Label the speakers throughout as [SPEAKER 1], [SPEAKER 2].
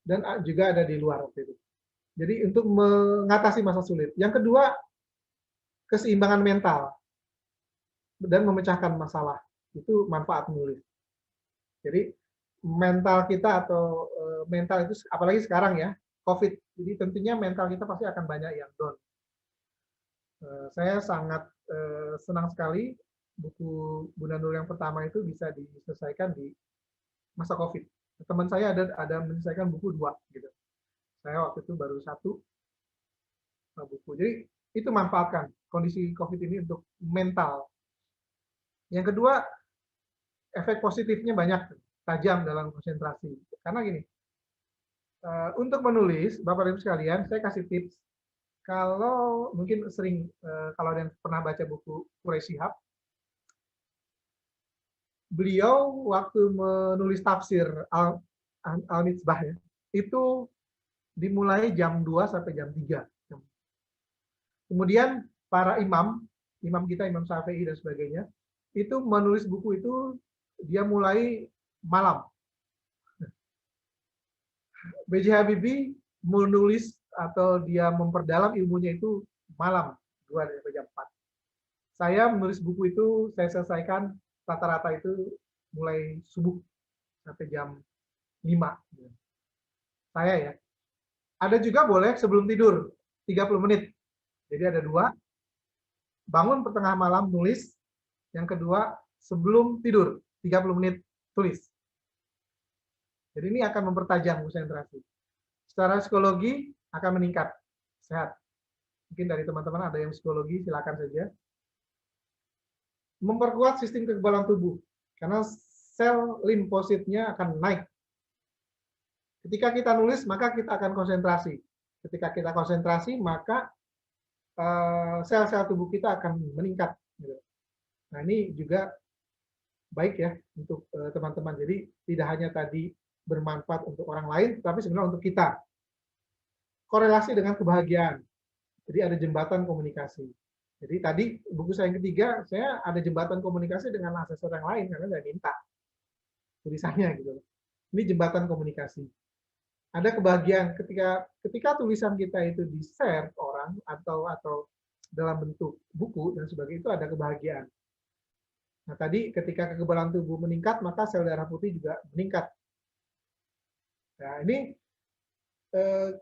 [SPEAKER 1] dan juga ada di luar waktu itu. Jadi untuk mengatasi masa sulit. Yang kedua, keseimbangan mental dan memecahkan masalah. Itu manfaat menulis. Jadi mental kita atau mental itu apalagi sekarang ya, COVID. Jadi tentunya mental kita pasti akan banyak yang down. Saya sangat senang sekali buku Bunda Nur yang pertama itu bisa diselesaikan di masa COVID. Teman saya ada menyelesaikan buku 2 gitu. Saya waktu itu baru 1 buku. Jadi itu manfaatkan kondisi COVID ini untuk mental. Yang kedua, efek positifnya banyak, tajam dalam konsentrasi. Karena gini, untuk menulis, Bapak Ibu sekalian, saya kasih tips. Kalau mungkin sering, kalau ada yang pernah baca buku Quraisy Shihab, beliau waktu menulis tafsir Al-Mitsbah ya, itu dimulai jam 2 sampai jam 3. Kemudian para imam kita, Imam Syafi'i dan sebagainya, itu menulis buku itu dia mulai malam. B.J. Habibie menulis atau dia memperdalam ilmunya itu malam, 2 sampai jam 4. Saya menulis buku itu, saya selesaikan rata-rata itu mulai subuh sampai jam 5. Saya ya. Ada juga boleh sebelum tidur, 30 menit. Jadi ada 2, bangun pertengah malam nulis, yang kedua sebelum tidur, 30 menit tulis. Jadi ini akan mempertajam konsentrasi. Secara psikologi akan meningkat, sehat. Mungkin dari teman-teman ada yang psikologi, silakan saja. Memperkuat sistem kekebalan tubuh, karena sel limfositnya akan naik. Ketika kita nulis, maka kita akan konsentrasi. Ketika kita konsentrasi, maka sel-sel tubuh kita akan meningkat. Nah ini juga baik ya untuk teman-teman. Jadi tidak hanya tadi bermanfaat untuk orang lain, tapi sebenarnya untuk kita. Korelasi dengan kebahagiaan. Jadi ada jembatan komunikasi. Jadi tadi buku saya yang ketiga, saya ada jembatan komunikasi dengan asesor yang lain karena saya minta tulisannya gitu. Ini jembatan komunikasi. Ada kebahagiaan ketika tulisan kita itu di-share ke orang atau dalam bentuk buku dan sebagainya, itu ada kebahagiaan. Nah, tadi ketika kekebalan tubuh meningkat, maka sel darah putih juga meningkat. Nah, ini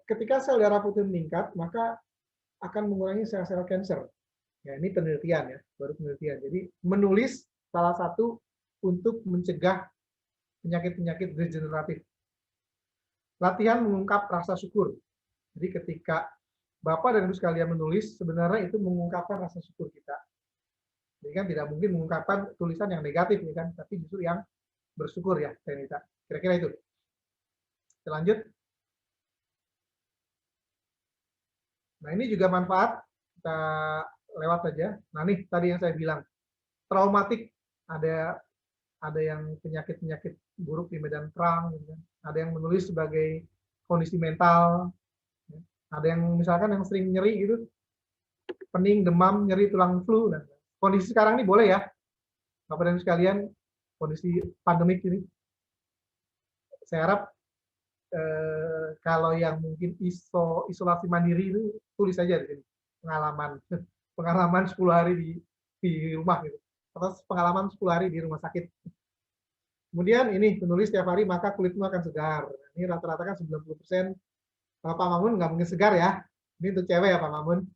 [SPEAKER 1] ketika sel darah putih meningkat, maka akan mengurangi sel-sel kanker. Ya, ini penelitian ya, baru penelitian. Jadi menulis salah satu untuk mencegah penyakit-penyakit degeneratif. Latihan mengungkap rasa syukur. Jadi ketika Bapak dan Ibu sekalian menulis, sebenarnya itu mengungkapkan rasa syukur kita. Jadi kan tidak mungkin mengungkapkan tulisan yang negatif, ya kan? Tapi justru yang bersyukur ya, Tenita. Kira-kira itu. Kita lanjut. Nah ini juga manfaat, kita lewat saja. Nah nih tadi yang saya bilang, traumatik, ada yang penyakit-penyakit buruk di medan perang, gitu kan. Ada yang menulis sebagai kondisi mental, ada yang misalkan yang sering nyeri gitu, pening, demam, nyeri tulang flu. Nah, kondisi sekarang ini boleh ya, Bapak dan sekalian, kondisi pandemik ini. Saya harap kalau yang mungkin isolasi mandiri itu tulis saja di sini pengalaman 10 hari di rumah gitu, atau pengalaman 10 hari di rumah sakit. Kemudian ini penulis setiap hari maka kulitmu akan segar. Ini rata-rata kan 90%. Kalau Pak Mamun nggak mungkin segar ya. Ini untuk cewek ya Pak Mamun.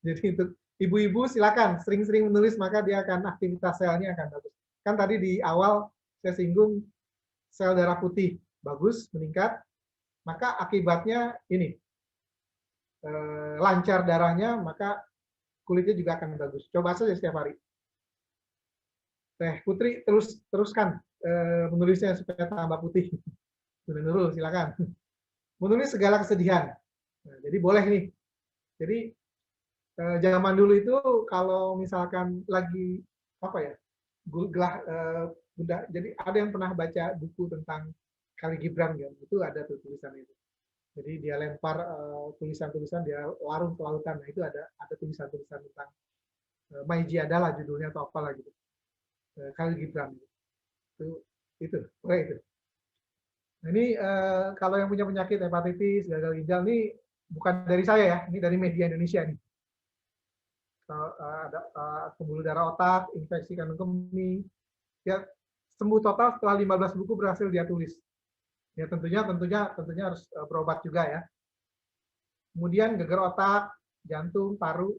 [SPEAKER 1] Jadi untuk ibu-ibu silakan sering-sering menulis maka dia akan aktivitas selnya akan bagus. Kan tadi di awal saya singgung sel darah putih bagus meningkat, maka akibatnya ini lancar darahnya, maka kulitnya juga akan bagus. Coba saja setiap hari. Teh Putri teruskan menulisnya supaya tambah putih. Bunda Nurul silakan. Menulis segala kesedihan. Nah, jadi boleh nih. Jadi zaman dulu itu kalau misalkan lagi apa ya, jadi ada yang pernah baca buku tentang Khalil Gibran kan, itu ada tuh tulisan itu. Jadi dia lempar tulisan-tulisan, dia larung ke lautan. Nah itu ada tulisan-tulisan tentang Maiji adalah judulnya atau apa lagi gitu. Khalil Gibran itu boleh itu. Nah, ini kalau yang punya penyakit hepatitis, gagal ginjal, ini bukan dari saya ya, ini dari media Indonesia nih. Ada pembuluh darah otak, infeksi kandung kemih, ya sembuh total setelah 15 buku berhasil dia tulis. Ya tentunya harus berobat juga ya. Kemudian gegar otak, jantung, paru,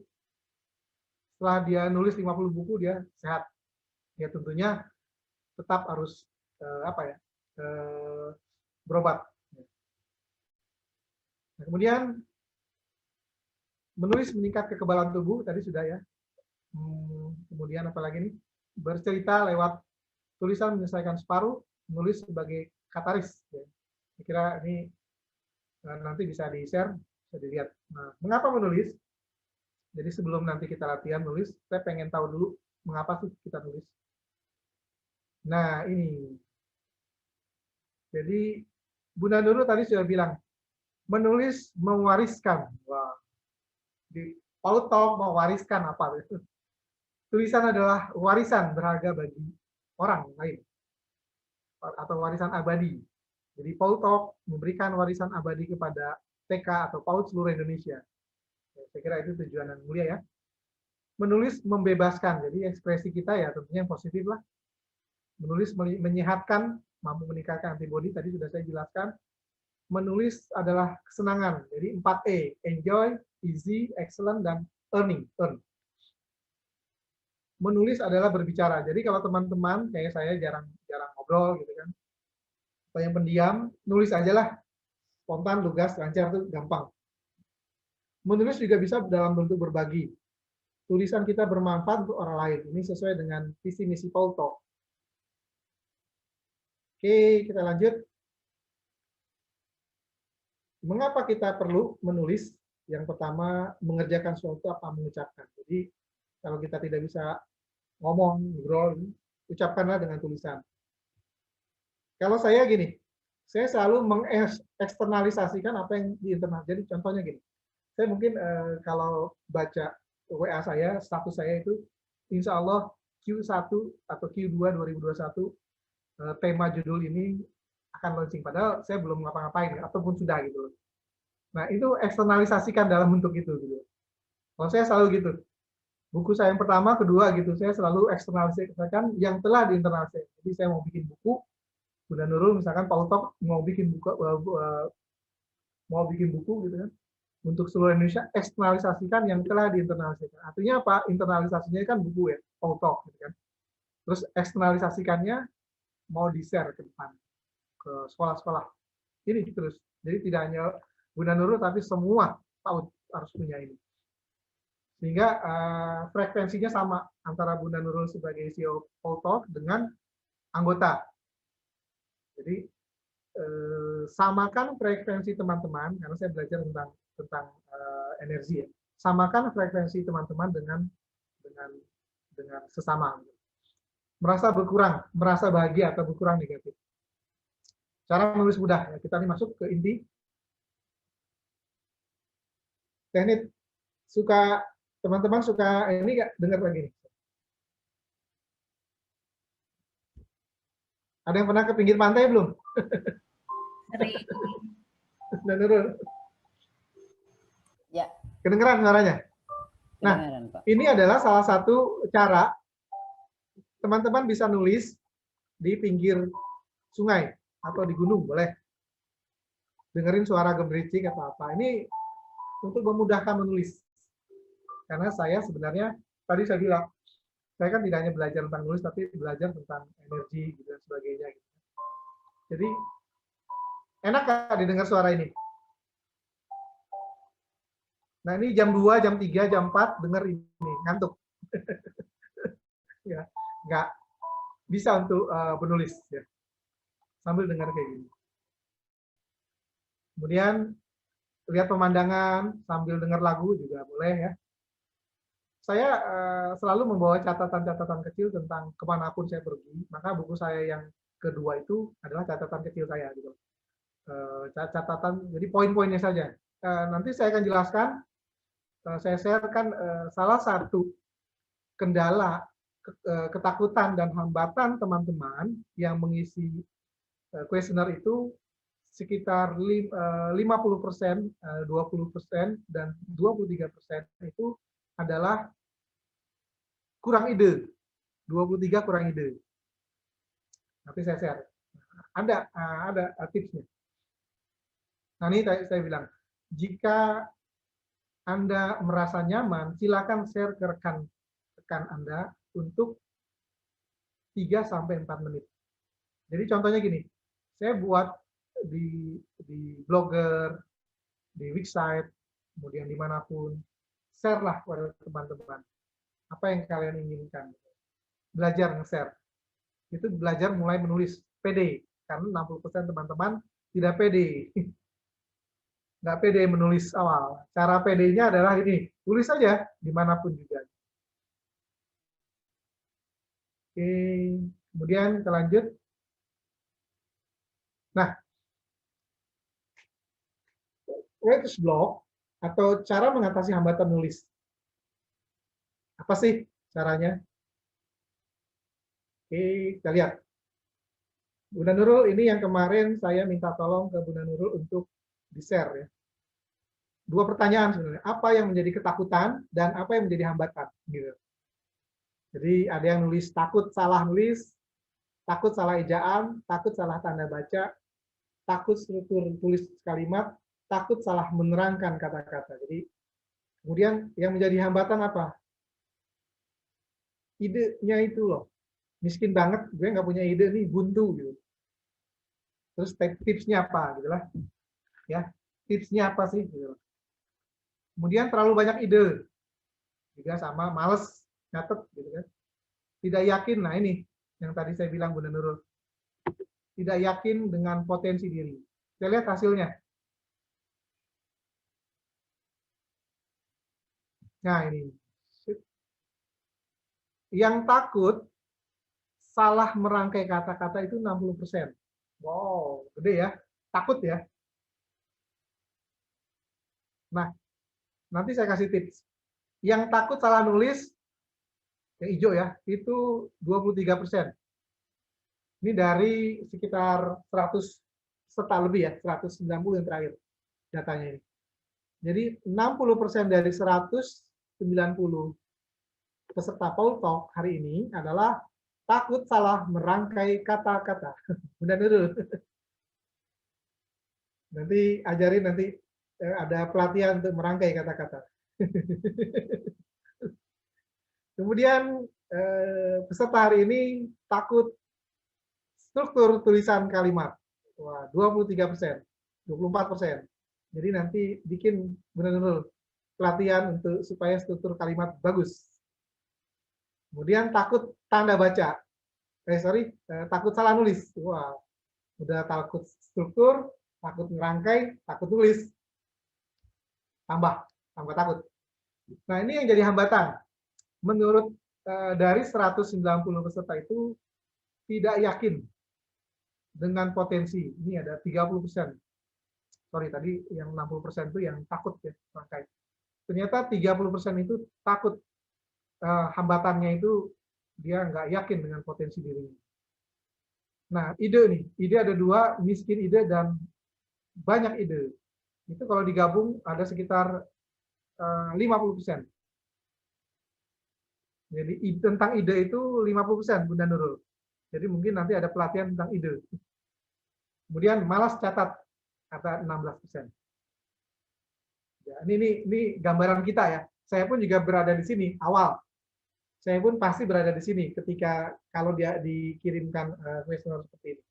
[SPEAKER 1] setelah dia nulis 50 buku dia sehat. Ya tentunya tetap harus berobat. Nah, kemudian menulis meningkat kekebalan tubuh tadi sudah ya. Kemudian apalagi nih, bercerita lewat tulisan menyelesaikan separuh, menulis sebagai kataris. Ya. Saya kira ini nanti bisa di-share, bisa dilihat. Nah, mengapa menulis? Jadi sebelum nanti kita latihan nulis, saya pengen tahu dulu mengapa sih kita nulis. Nah, ini. Jadi Bunda Nurul tadi sudah bilang, menulis mewariskan. Wah. Di Paul Talk mewariskan apa? Tulisan adalah warisan berharga bagi orang lain atau warisan abadi. Jadi Paul Talk memberikan warisan abadi kepada TK atau PAUD seluruh Indonesia. Saya kira itu tujuan yang mulia ya. Menulis membebaskan, jadi ekspresi kita ya tentunya yang positif lah. Menulis menyehatkan, mampu meningkatkan antibodi, tadi sudah saya jelaskan. Menulis adalah kesenangan, jadi 4E, enjoy, easy, excellent, dan earn. Menulis adalah berbicara. Jadi kalau teman-teman kayak saya jarang ngobrol gitu kan, atau yang pendiam, nulis aja lah, spontan, lugas, lancar itu gampang. Menulis juga bisa dalam bentuk berbagi. Tulisan kita bermanfaat untuk orang lain. Ini sesuai dengan visi misi Paul Talk. Oke, kita lanjut. Mengapa kita perlu menulis? Yang pertama, mengerjakan sesuatu apa mengucapkan. Jadi kalau kita tidak bisa ngomong, ngobrol, ucapkanlah dengan tulisan. Kalau saya gini, saya selalu mengeksternalisasikan apa yang di internal. Jadi contohnya gini, saya mungkin kalau baca WA saya, status saya itu, insya Allah Q1 atau Q2 2021, tema judul ini akan launching. Padahal saya belum ngapa-ngapain, ataupun sudah gitu. Nah, itu eksternalisasikan dalam bentuk itu. Gitu. Kalau saya selalu gitu. Buku saya yang pertama, kedua gitu, saya selalu eksternalisasikan yang telah diinternalisasikan. Jadi saya mau bikin buku, Bunda Nurul misalkan Paul Talk mau bikin buku gitu kan, untuk seluruh Indonesia, eksternalisasikan yang telah diinternalisasikan. Artinya apa? Internalisasinya kan buku ya, Paul Talk gitu kan. Terus eksternalisasikannya mau di-share ke depan, ke sekolah-sekolah. Ini terus. Jadi tidak hanya Bunda Nurul, tapi semua PAUD harus punya ini. Sehingga frekuensinya sama antara Bunda Nurul sebagai CEO Paul Talk dengan anggota. Jadi samakan frekuensi teman-teman, karena saya belajar tentang energi ya. Samakan frekuensi teman-teman dengan sesama. Merasa berkurang, merasa bahagia atau berkurang negatif. Cara menulis mudah. Ya. Kita ini masuk ke inti. Teknik teman-teman suka ini nggak dengar lagi? Ada yang pernah ke pinggir pantai belum?
[SPEAKER 2] Sering.
[SPEAKER 1] Ya. Kedengeran suaranya? Nah, ini adalah salah satu cara teman-teman bisa nulis di pinggir sungai atau di gunung, boleh. Dengerin suara gemericik atau apa. Ini untuk memudahkan menulis. Karena saya sebenarnya, tadi saya bilang, saya kan tidak hanya belajar tentang nulis, tapi belajar tentang energi gitu, dan sebagainya. Gitu. Jadi, enak nggak didengar suara ini? Nah, ini jam 2, jam 3, jam 4, denger ini, ngantuk. Ya, nggak bisa untuk menulis. Ya. Sambil dengar kayak gini. Kemudian, lihat pemandangan, sambil dengar lagu juga boleh ya. Saya selalu membawa catatan-catatan kecil tentang kemanapun saya pergi. Maka buku saya yang kedua itu adalah catatan kecil saya. Gitu. Catatan, jadi poin-poinnya saja. Nanti saya akan jelaskan, saya sharekan salah satu kendala, ketakutan, dan hambatan teman-teman yang mengisi kuesioner itu sekitar 50%, 20%, dan 23% itu adalah kurang ide. 23 kurang ide. Nanti saya share. Ada tipsnya. Nah, ini saya bilang, jika Anda merasa nyaman, silakan share ke rekan Anda untuk 3-4 menit. Jadi contohnya gini, saya buat di Blogger, di website, kemudian dimanapun, share lah kepada teman-teman. Apa yang kalian inginkan. Belajar nge-share. Itu belajar mulai menulis pede. Karena 60% teman-teman tidak pede. Nggak pede menulis awal. Cara pedenya adalah ini, tulis saja dimanapun juga. Oke, kemudian kita lanjut. Nah, writer's block atau cara mengatasi hambatan nulis. Apa sih caranya? Oke, kita lihat. Bunda Nurul, ini yang kemarin saya minta tolong ke Bunda Nurul untuk di-share ya. 2 pertanyaan sebenarnya. Apa yang menjadi ketakutan dan apa yang menjadi hambatan? Gitu. Jadi ada yang nulis takut salah nulis, takut salah ejaan, takut salah tanda baca, takut struktur tulis kalimat, takut salah menerangkan kata-kata. Jadi kemudian yang menjadi hambatan apa? Idenya itu loh. Miskin banget, gue nggak punya ide nih, buntu gitu. Terus tipsnya apa gitu lah. Ya, tipsnya apa sih gitu. Kemudian terlalu banyak ide. Juga sama males nyatet gitu kan. Tidak yakin, nah ini yang tadi saya bilang Bunda Nurul. Tidak yakin dengan potensi diri. Kita lihat hasilnya. Nah ini. Yang takut salah merangkai kata-kata itu 60%. Wow, gede ya. Takut ya. Nah, nanti saya kasih tips. Yang takut salah nulis, yang hijau ya, itu 23%. Ini dari sekitar 100 peserta lebih ya, 190 yang terakhir datanya ini. Jadi 60% dari 190 peserta Paul Talk hari ini adalah takut salah merangkai kata-kata. Benar dulu. Nanti ajarin nanti ada pelatihan untuk merangkai kata-kata. Kemudian peserta hari ini takut struktur tulisan kalimat. Wah, 23%, 24%. Jadi nanti bikin benar-benar pelatihan untuk supaya struktur kalimat bagus. Kemudian takut tanda baca. Takut salah nulis. Wah, udah takut struktur, takut ngerangkai, takut tulis. Tambah takut. Nah, ini yang jadi hambatan. Menurut dari 190 peserta itu tidak yakin dengan potensi. Ini ada 30%. Sorry, tadi yang 60% itu yang takut ya, rangkai. Ternyata 30% itu takut. Hambatannya itu dia nggak yakin dengan potensi dirinya. Nah, ide nih, ide ada 2, miskin ide dan banyak ide. Itu kalau digabung ada sekitar 50%. Jadi tentang ide itu 50%, Bunda Nurul. Jadi mungkin nanti ada pelatihan tentang ide. Kemudian malas catat, kata 16%. Ya, ini gambaran kita ya. Saya pun juga berada di sini awal. Saya pun pasti berada di sini ketika kalau dia dikirimkan kuesioner seperti ini.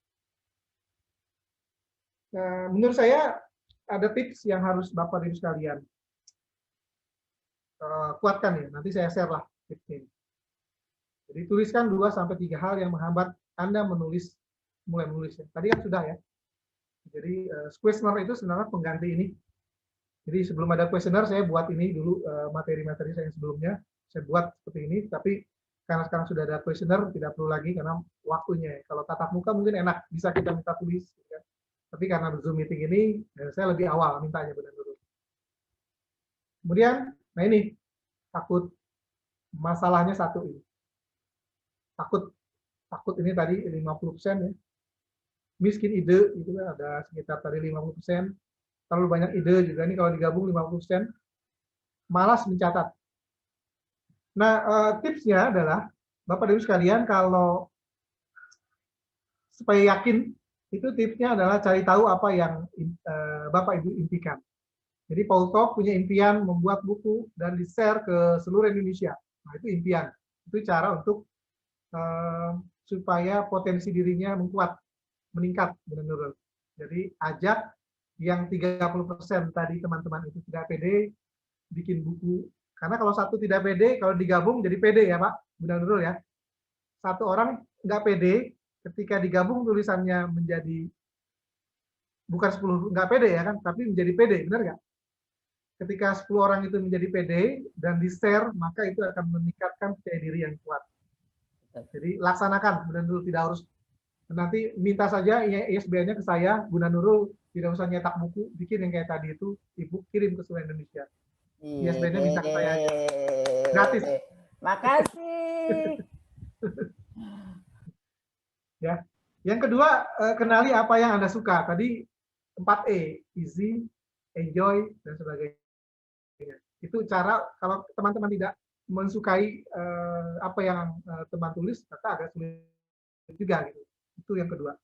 [SPEAKER 1] Nah, menurut saya ada tips yang harus Bapak Ibu sekalian kuatkan ya. Nanti saya share lah tipsnya. Jadi tuliskan 2-3 hal yang menghambat Anda mulai menulis. Ya. Tadi kan sudah ya. Jadi kuesioner itu sebenarnya pengganti ini. Jadi sebelum ada kuesioner saya buat ini dulu materi-materi saya yang sebelumnya. Saya buat seperti ini, tapi karena sekarang sudah ada kuesioner tidak perlu lagi karena waktunya. Kalau tatap muka mungkin enak, bisa kita minta tulis. Ya. Tapi karena Zoom meeting ini, saya lebih awal mintanya benar dulu. Kemudian, nah ini takut masalahnya satu ini. Takut ini tadi 50% ya. miskin ide, itu ada sekitar tadi 50%, terlalu banyak ide juga nih kalau digabung 50%, malas mencatat. Nah, tipsnya adalah, Bapak Ibu sekalian, kalau supaya yakin, itu tipsnya adalah cari tahu apa yang Bapak Ibu impikan. Jadi Paul Talk punya impian membuat buku dan di-share ke seluruh Indonesia. Nah, itu impian. Itu cara untuk supaya potensi dirinya meningkat, benar-benar. Jadi ajak yang 30% tadi teman-teman itu tidak pede, bikin buku. Karena kalau satu tidak pede, kalau digabung jadi pede ya Pak, benar-benar ya. Satu orang nggak pede, ketika digabung tulisannya menjadi bukan 10 nggak pede ya kan, tapi menjadi pede, benar nggak? Ketika 10 orang itu menjadi pede dan di-share, maka itu akan meningkatkan percaya diri yang kuat. Jadi laksanakan, benar-benar tidak harus nanti minta saja ISBN-nya ke saya, Bunda Nurul, tidak usah nyetak buku, bikin yang kayak tadi itu, Ibu kirim ke seluruh Indonesia. ISBN-nya minta ke saya aja. Gratis.
[SPEAKER 3] Makasih.
[SPEAKER 1] Ya. Yang kedua, kenali apa yang Anda suka. Tadi 4E, easy, enjoy, dan sebagainya. Itu cara kalau teman-teman tidak mensukai apa yang teman tulis, maka agak sulit juga gitu. Itu yang kedua.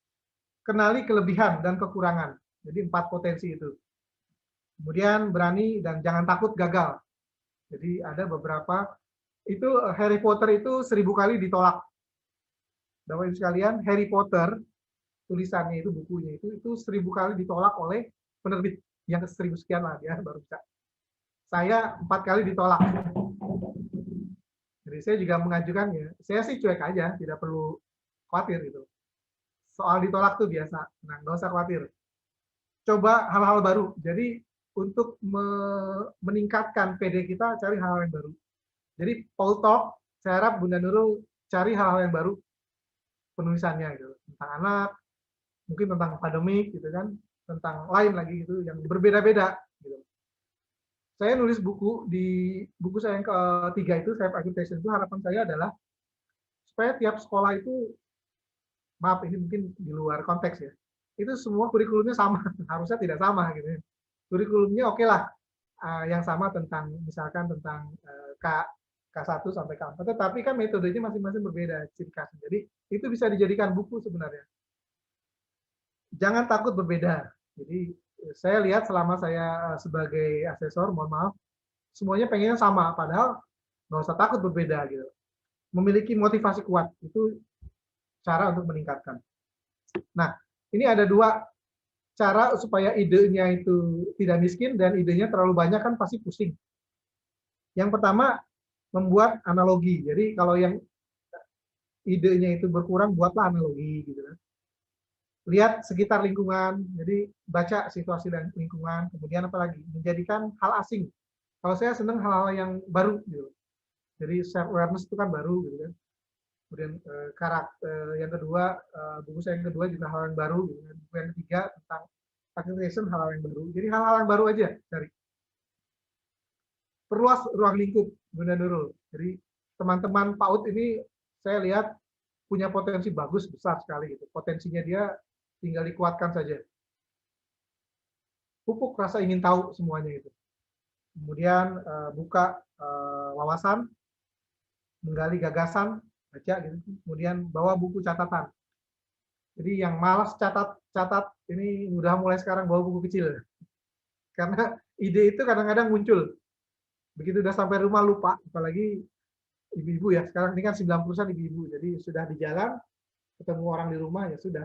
[SPEAKER 1] Kenali kelebihan dan kekurangan. Jadi 4 potensi itu. Kemudian berani dan jangan takut gagal. Jadi ada beberapa, itu Harry Potter itu 1000 kali ditolak. Bapak Ibu sekalian, Harry Potter tulisannya itu, bukunya itu 1000 kali ditolak oleh penerbit yang ke 1000 sekian lah ya baru bisa. Saya 4 kali ditolak. Jadi saya juga mengajukannya. Saya sih cuek aja, tidak perlu khawatir gitu. Soal ditolak tuh biasa, nah nggak usah khawatir. Coba hal-hal baru. Jadi untuk meningkatkan PD kita, cari hal-hal yang baru. Jadi Paul Talk, saya harap Bunda Nurul cari hal-hal yang baru penulisannya gitu. Tentang anak, mungkin tentang akademik gitu kan, tentang lain lagi gitu yang berbeda-beda gitu. Saya nulis buku di buku saya yang ketiga itu, Self Agitation itu, harapan saya adalah supaya tiap sekolah itu, maaf ini mungkin di luar konteks ya, itu semua kurikulumnya sama, harusnya tidak sama gitu. Kurikulumnya oke lah, yang sama tentang misalkan tentang K1 sampai K4, tetapi kan metodenya masing-masing berbeda, ciri khasnya. Jadi itu bisa dijadikan buku sebenarnya. Jangan takut berbeda. Jadi saya lihat selama saya sebagai asesor, mohon maaf, semuanya pengennya sama, padahal nggak usah takut berbeda gitu. Memiliki motivasi kuat, itu cara untuk meningkatkan. Nah, ini ada 2 cara supaya idenya itu tidak miskin, dan idenya terlalu banyak kan pasti pusing. Yang pertama, membuat analogi. Jadi kalau yang idenya itu berkurang, buatlah analogi gitu kan. Lihat sekitar lingkungan, jadi baca situasi dan lingkungan, kemudian apalagi menjadikan hal asing. Kalau saya senang hal-hal yang baru gitu. Jadi self awareness itu kan baru gitu kan. Kemudian karakter yang kedua, buku saya yang kedua juga hal yang baru gitu kan. Buku yang ketiga tentang activation, hal-hal yang baru. Jadi hal-hal yang baru aja cari. Perluas ruang lingkup, Bunda Nurul. Jadi teman-teman PAUD ini saya lihat punya potensi bagus, besar sekali gitu. Potensinya dia tinggal dikuatkan saja. Pupuk rasa ingin tahu semuanya itu. Kemudian buka wawasan, menggali gagasan, baca gitu. Kemudian bawa buku catatan. Jadi yang malas catat ini udah mulai sekarang bawa buku kecil. Karena ide itu kadang-kadang muncul. Begitu udah sampai rumah lupa, apalagi ibu-ibu ya. Sekarang ini kan 90% ibu-ibu. Jadi sudah di jalan, ketemu orang di rumah, ya sudah.